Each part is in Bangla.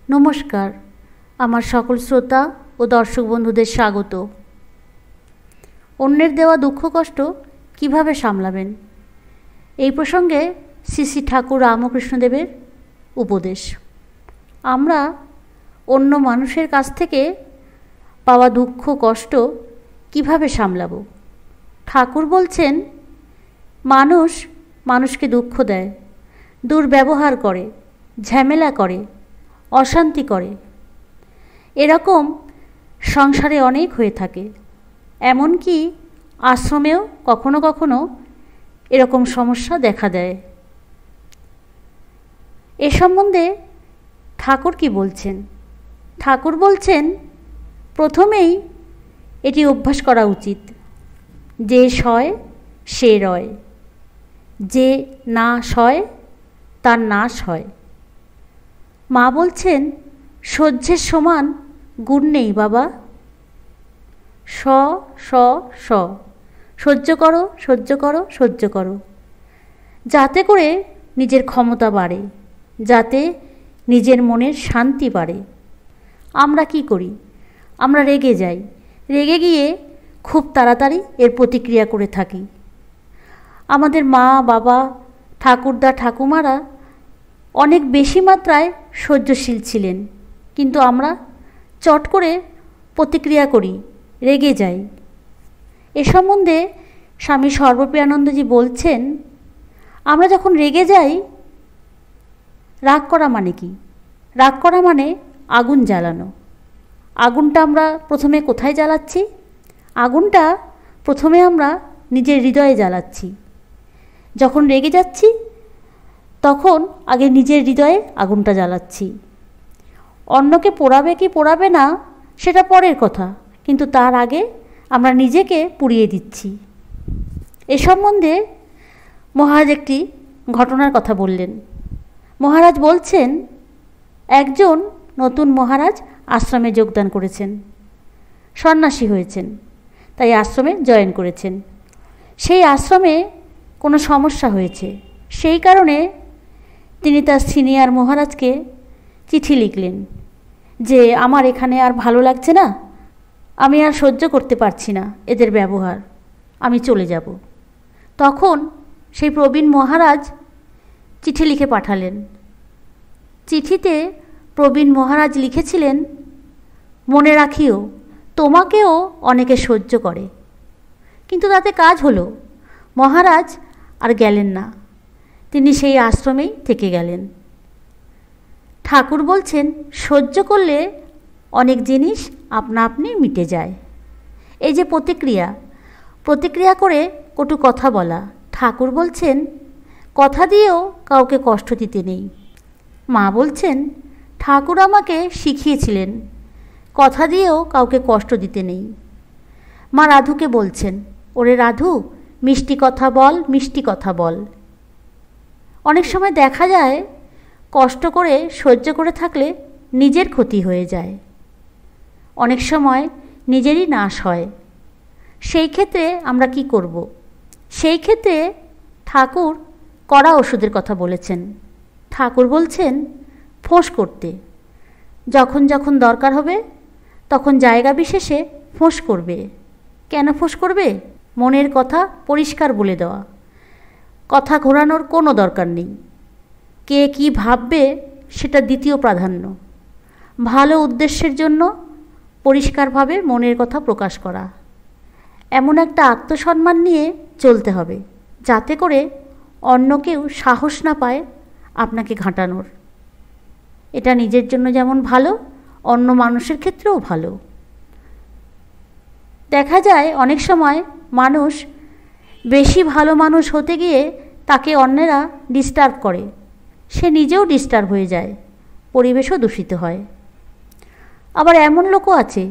নমস্কার, আমার সকল শ্রোতা ও দর্শক বন্ধুদের স্বাগত। অন্যের দেওয়া দুঃখ কষ্ট কিভাবে সামলাবেন, এই প্রসঙ্গে শ্রী শ্রী ঠাকুর রামকৃষ্ণদেবের উপদেশ। আমরা অন্য মানুষের কাছ থেকে পাওয়া দুঃখ কষ্ট কিভাবে সামলাব। ঠাকুর বলছেন, মানুষ মানুষকে দুঃখ দেয়, দুর্ব্যবহার করে, ঝামেলা করে, অশান্তি করে। এরকম সংসারে অনেক হয়ে থাকে। এমনকি আশ্রমেও কখনো কখনো এরকম সমস্যা দেখা দেয়। এ সম্বন্ধে ঠাকুর কি বলছেন? ঠাকুর বলছেন, প্রথমেই এটি অভ্যাস করা উচিত, যে সয় সে রয়, যে না সয় তার নাশ হয়। মা বলছেন, সহ্যের সমান গুণ নেই বাবা। স স স সহ্য করো, সহ্য করো, সহ্য করো, যাতে করে নিজের ক্ষমতা বাড়ে, যাতে নিজের মনের শান্তি বাড়ে। আমরা কি করি? আমরা রেগে যাই, রেগে গিয়ে খুব তাড়াতাড়ি এর প্রতিক্রিয়া করে থাকি। আমাদের মা বাবা, ঠাকুরদা ঠাকুমারা অনেক বেশি মাত্রায় সহ্যশীল ছিলেন, কিন্তু আমরা চট করে প্রতিক্রিয়া করি, রেগে যাই। এ সম্বন্ধে স্বামী সর্বপ্রিয়ানন্দজি বলছেন, আমরা যখন রেগে যাই, রাগ করা মানে কি? রাগ করা মানে আগুন জ্বালানো। আগুনটা আমরা প্রথমে কোথায় জ্বালাচ্ছি? আগুনটা প্রথমে আমরা নিজের হৃদয়ে জ্বালাচ্ছি। যখন রেগে যাচ্ছি তখন আগে নিজের হৃদয়ে আগুনটা জ্বালাচ্ছি। অন্যকে পোড়াবে কি পোড়াবে না সেটা পরের কথা, কিন্তু তার আগে আমরা নিজেকে পুড়িয়ে দিচ্ছি। এ সম্বন্ধে মহারাজ একটি ঘটনার কথা বললেন। মহারাজ বলছেন, একজন নতুন মহারাজ আশ্রমে যোগদান করেছেন, সন্ন্যাসী হয়েছেন, তাই আশ্রমে জয়েন করেছেন। সেই আশ্রমে কোনো সমস্যা হয়েছে, সেই কারণে তিনি তার সিনিয়র মহারাজকে চিঠি লিখলেন যে আমার এখানে আর ভালো লাগছে না, আমি আর সহ্য করতে পারছি না এদের ব্যবহার, আমি চলে যাব। তখন সেই প্রবীণ মহারাজ চিঠি লিখে পাঠালেন। চিঠিতে প্রবীণ মহারাজ লিখেছিলেন, মনে রাখিও তোমাকেও অনেকে সহ্য করে। কিন্তু তাতে কাজ হলো, মহারাজ আর গেলেন না, তিনি সেই আশ্রমেই থেকে গেলেন। ঠাকুর বলছেন, সহ্য করলে অনেক জিনিস আপনা আপনি মিটে যায়। এই যে প্রতিক্রিয়া করে কটু কথা বলা, ঠাকুর বলছেন কথা দিয়েও কাউকে কষ্ট দিতে নেই। মা বলছেন, ঠাকুর আমাকে শিখিয়েছিলেন কথা দিয়েও কাউকে কষ্ট দিতে নেই। মা রাধুকে বলছেন, ওরে রাধু, মিষ্টি কথা বল, মিষ্টি কথা বল। অনেক সময় দেখা যায় কষ্ট করে সহ্য করে থাকলে নিজের ক্ষতি হয়ে যায়, অনেক সময় নিজেরই নাশ হয়। সেই ক্ষেত্রে আমরা কি করব? সেই ক্ষেত্রে ঠাকুর কড়া ওষুধের কথা বলেছেন। ঠাকুর বলছেন ফোঁস করতে, যখন যখন দরকার হবে তখন জায়গা বিশেষে ফোঁস করবে। কেন ফোঁস করবে? মনের কথা পরিষ্কার বলে দেওয়া, কথা ঘোরানোর কোনো দরকার নেই। কে কি ভাববে সেটা দ্বিতীয় প্রাধান্য। ভালো উদ্দেশ্যের জন্য পরিষ্কারভাবে মনের কথা প্রকাশ করা, এমন একটা আত্মসম্মান নিয়ে চলতে হবে যাতে করে অন্য কেউ সাহস না পায় আপনাকে ঘাঁটানোর। এটা নিজের জন্য যেমন ভালো, অন্য মানুষের ক্ষেত্রেও ভালো। দেখা যায় অনেক সময় মানুষ বেশি ভালো মানুষ হতে গিয়ে তাকে অন্যেরা ডিস্টার্ব করে, সে নিজেও ডিস্টার্ব হয়ে যায়, পরিবেশও দূষিত হয়। আবার এমন লোকও আছে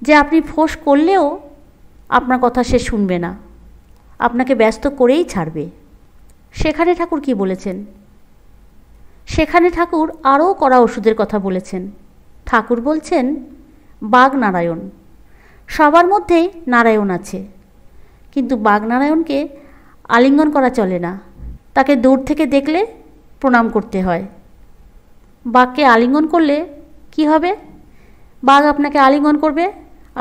যে আপনি ফোঁস করলেও আপনার কথা সে শুনবে না, আপনাকে ব্যস্ত করেই ছাড়বে। সেখানে ঠাকুর কি বলেছেন? সেখানে ঠাকুর আরও কড়া ওষুধের কথা বলেছেন। ঠাকুর বলছেন, বাগনারায়ণ, সবার মধ্যেই নারায়ণ আছে, কিন্তু বাগনারায়ণকে আলিঙ্গন করা চলে না, তাকে দূর থেকে দেখলে প্রণাম করতে হয়। বাঘকে আলিঙ্গন করলে কি হবে? বাঘ আপনাকে আলিঙ্গন করবে,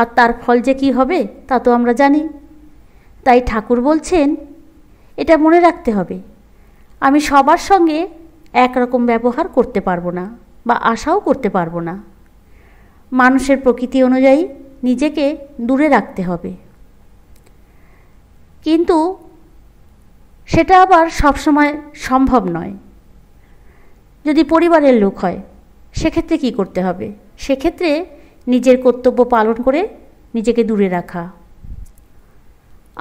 আর তার ফল যে কী হবে তা তো আমরা জানি। তাই ঠাকুর বলছেন এটা মনে রাখতে হবে, আমি সবার সঙ্গে একরকম ব্যবহার করতে পারবো না বা আশাও করতে পারবো না। মানুষের প্রকৃতি অনুযায়ী নিজেকে দূরে রাখতে হবে। কিন্তু সেটা আবার সবসময় সম্ভব নয়। যদি পরিবারের লোক হয় সেক্ষেত্রে কী করতে হবে? সেক্ষেত্রে নিজের কর্তব্য পালন করে নিজেকে দূরে রাখা।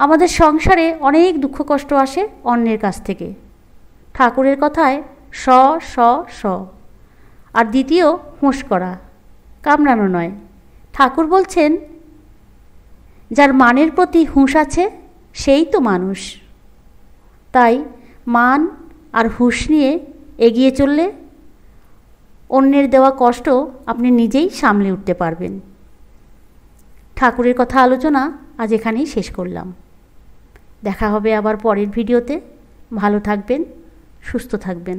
আমাদের সংসারে অনেক দুঃখ কষ্ট আসে অন্যের কাছ থেকে। ঠাকুরের কথায় স স স, আর দ্বিতীয় হুঁশ করা, কামড়ানো নয়। ঠাকুর বলছেন যার মানের প্রতি হুঁশ আছে সেই তো মানুষ। তাই মান আর হুঁশ নিয়ে এগিয়ে চললে অন্যের দেওয়া কষ্ট আপনি নিজেই সামলে উঠতে পারবেন। ঠাকুরের কথা আলোচনা আজ এখানেই শেষ করলাম। দেখা হবে আবার পরের ভিডিওতে। ভালো থাকবেন, সুস্থ থাকবেন।